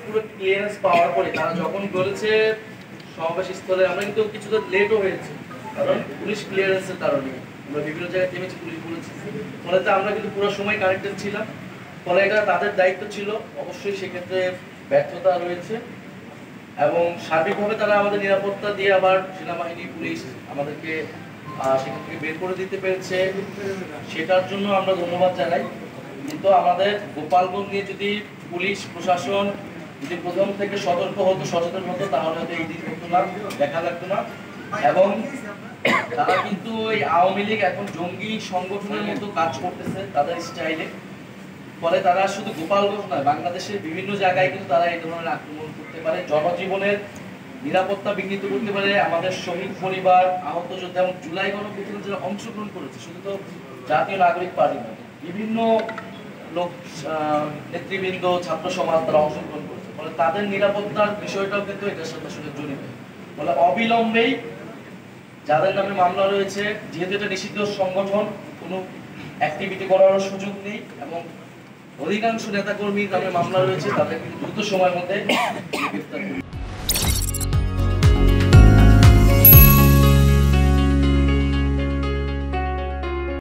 পুরো ক্লিয়ারেন্স পাওয়ার পরে তারা যখন বলেছে সমাবেশ স্থলে, আমরা কিন্তু কিছুটা লেটও হয়েছে, কারণ পুলিশ ক্লিয়ারেন্সের কারণে আমরা বিভিন্ন জায়গায় থেমেছি, পুলিশ বলেছে, ফলে আমরা কিন্তু পুরো সময় কানেক্টেড ছিলাম। ফলে এটা তাদের দায়িত্ব ছিল, অবশ্যই সেক্ষেত্রে ব্যর্থতা রয়েছে। এবং সার্বিকভাবে তারা আমাদের নিরাপত্তা দিয়ে আবার সেনাবাহিনী পুলিশ আমাদেরকে সেখান থেকে বের করে দিতে পেরেছে, সেটার জন্য আমরা ধন্যবাদ জানাই। কিন্তু আমাদের গোপালগঞ্জ নিয়ে যদি পুলিশ প্রশাসন যদি প্রথম থেকে সতর্ক হতো, সচেতন হতো, তাহলে হয়তো এই দিন হতো না, দেখা লাগতো না। এবং তারা কিন্তু এই আওয়ামী লীগ এখন জঙ্গি সংগঠনের মতো কাজ করতেছে তাদের স্টাইলে। ফলে তারা শুধু গোপালগঞ্জ নয়, বাংলাদেশের বিভিন্ন জায়গায় কিন্তু তারা এই ধরনের আক্রমণ করতে পারে, জনজীবনের নিরাপত্তা বিঘ্নিত করতে পারে। আমাদের শহীদ পরিবার, আহত যোদ্ধা এবং জুলাই গণঅভ্যুত্থানে যারা অংশগ্রহণ করেছে, শুধু তো জাতীয় নাগরিক পার্টি নয়, বিভিন্ন লোক, নেতৃবৃন্দ, ছাত্র সমাজ তারা অংশগ্রহণ করেছে, ফলে তাদের নিরাপত্তার বিষয়টাও কিন্তু এটার সাথে আসলে জড়িত। ফলে অবিলম্বেই যাদের নামে মামলা রয়েছে, যেহেতু এটা নিষিদ্ধ সংগঠন, কোনো অ্যাক্টিভিটি করার সুযোগ নেই এবং অধিকাংশ নেতাকর্মীর নামে মামলা রয়েছে, তাদের কিন্তু দ্রুত সময়ের মধ্যে গ্রেফতার